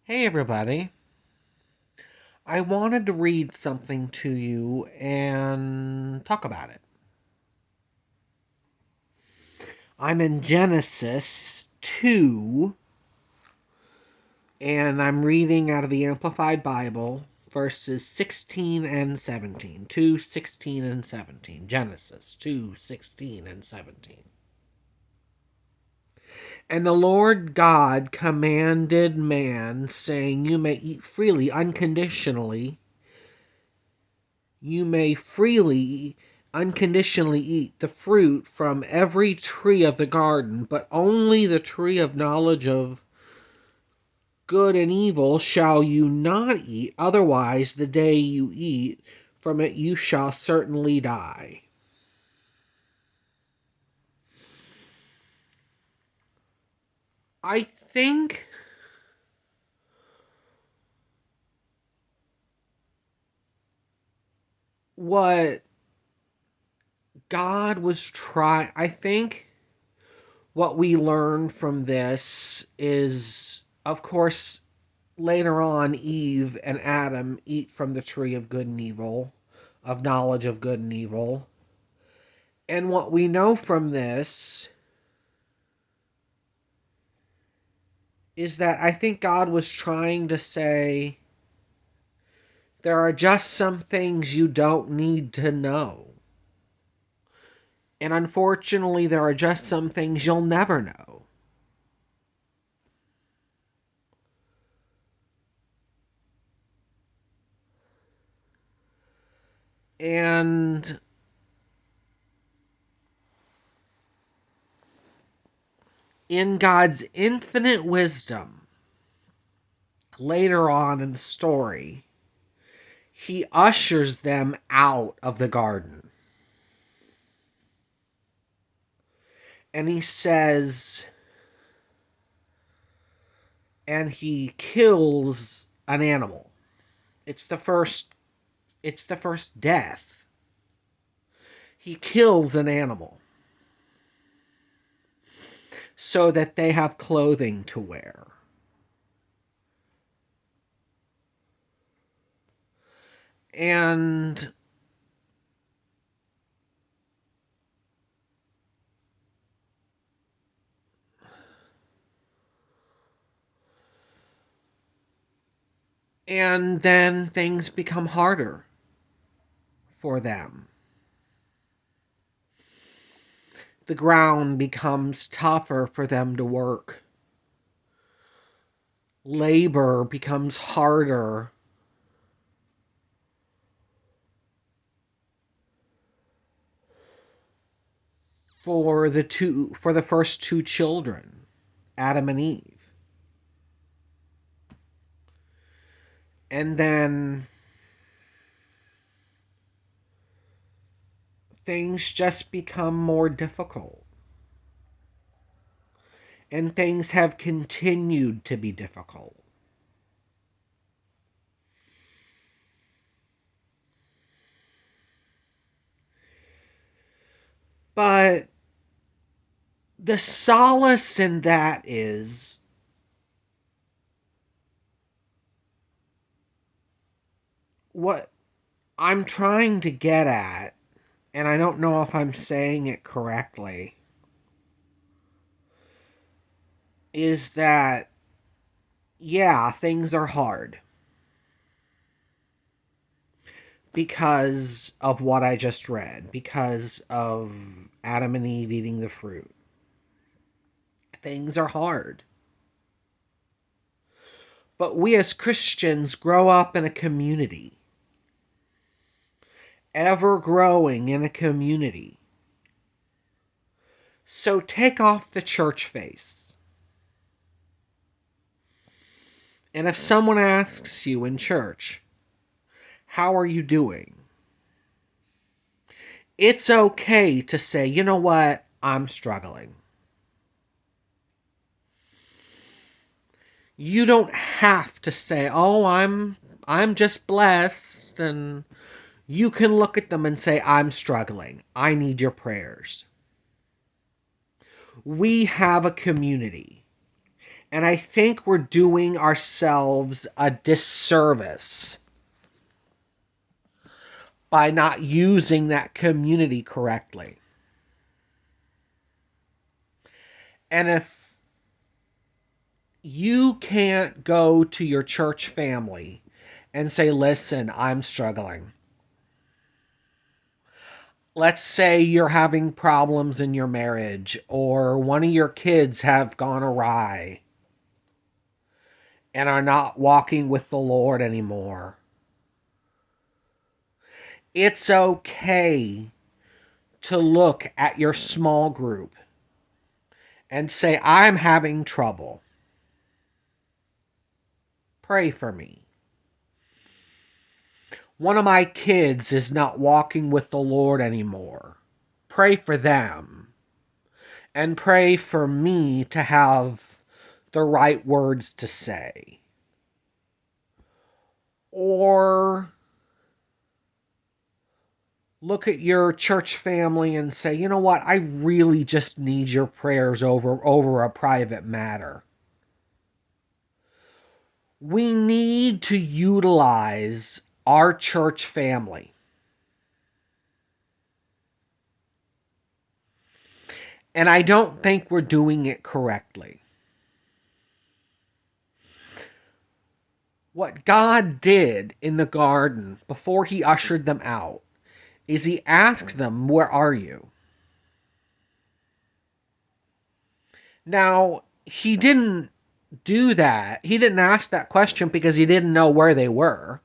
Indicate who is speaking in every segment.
Speaker 1: Hey everybody. I wanted to read something to you and talk about it. I'm in Genesis 2, and I'm reading out of the Amplified Bible, verses 16 and 17. 2, 16 and 17. Genesis 2, 16 and 17. And the Lord God commanded man, saying, You may eat freely, unconditionally. You may freely, unconditionally eat the fruit from every tree of the garden, but only the tree of knowledge of good and evil shall you not eat, otherwise the day you eat from it you shall certainly die. I think what God was trying, I think what we learn from this is, of course, later on, Eve and Adam eat from the tree of good and evil, of knowledge of good and evil. And what we know from this is that I think God was trying to say there are just some things you don't need to know. And unfortunately, there are just some things you'll never know. And in God's infinite wisdom, later on in the story, he ushers them out of the garden. And he says, and he kills an animal. It's the first death. He kills an animal so that they have clothing to wear. And then things become harder for them. The ground becomes tougher for them to work. Labor becomes harder. For the first two children, Adam and Eve. And then things just become more difficult. And things have continued to be difficult. But the solace in that is what I'm trying to get at, and I don't know if I'm saying it correctly, is that, yeah, things are hard because of what I just read, because of Adam and Eve eating the fruit. Things are hard. But we as Christians grow up in a community, ever growing in a community. So take off the church face. And if someone asks you in church, how are you doing? It's okay to say, you know what, I'm struggling. You don't have to say, oh, I'm just blessed, and you can look at them and say, I'm struggling. I need your prayers. We have a community. And I think we're doing ourselves a disservice by not using that community correctly. And if you can't go to your church family and say, listen, I'm struggling. Let's say you're having problems in your marriage, or one of your kids have gone awry and are not walking with the Lord anymore. It's okay to look at your small group and say, I'm having trouble. Pray for me. One of my kids is not walking with the Lord anymore. Pray for them. And pray for me to have the right words to say. Or look at your church family and say, you know what, I really just need your prayers over a private matter. We need to utilize our church family. And I don't think we're doing it correctly. What God did in the garden before he ushered them out is he asked them, where are you? Now, he didn't do that. He didn't ask that question because he didn't know where they were.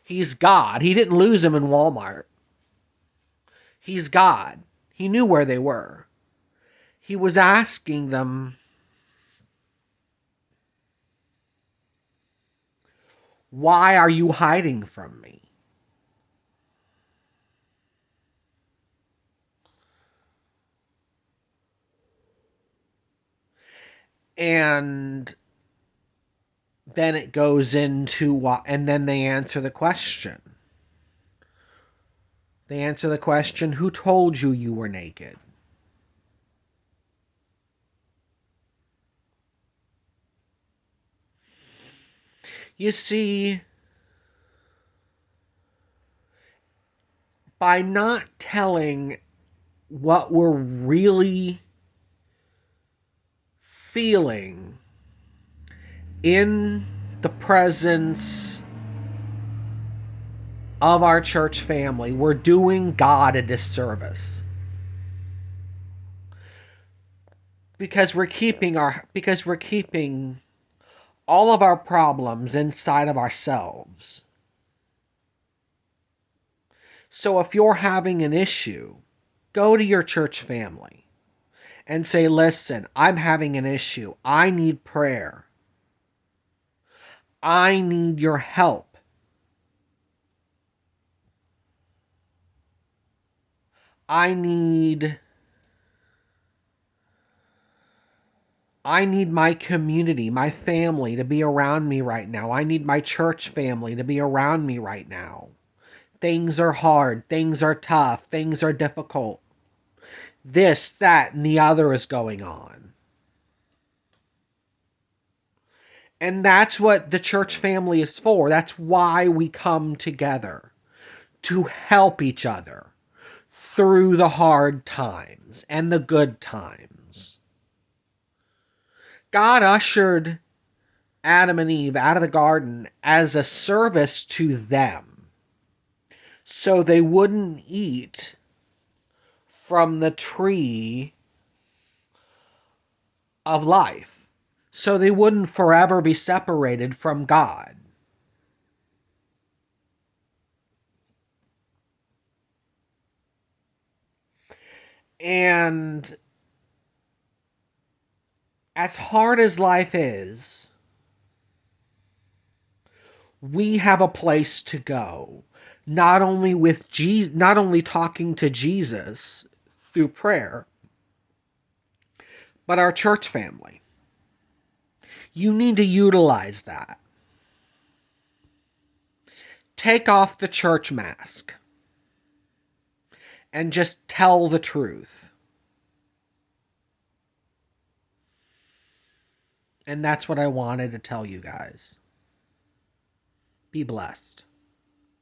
Speaker 1: He's God. He didn't lose them in Walmart. He's God. He knew where they were. He was asking them, why are you hiding from me? And then it goes into, and then they answer the question. They answer the question, who told you you were naked? You see, by not telling what we're really feeling in the presence of our church family, we're doing God a disservice. Because we're keeping all of our problems inside of ourselves. So if you're having an issue, go to your church family and say, listen, I'm having an issue. I need prayer. I need your help. I need my community, my family to be around me right now. I need my church family to be around me right now. Things are hard. Things are tough. Things are difficult. This, that, and the other is going on. And that's what the church family is for. That's why we come together, to help each other through the hard times and the good times. God ushered Adam and Eve out of the garden as a service to them, so they wouldn't eat from the tree of life, so they wouldn't forever be separated from God. And as hard as life is, we have a place to go, not only not only talking to Jesus through prayer, but our church family. You need to utilize that. Take off the church mask and just tell the truth. And that's what I wanted to tell you guys. Be blessed.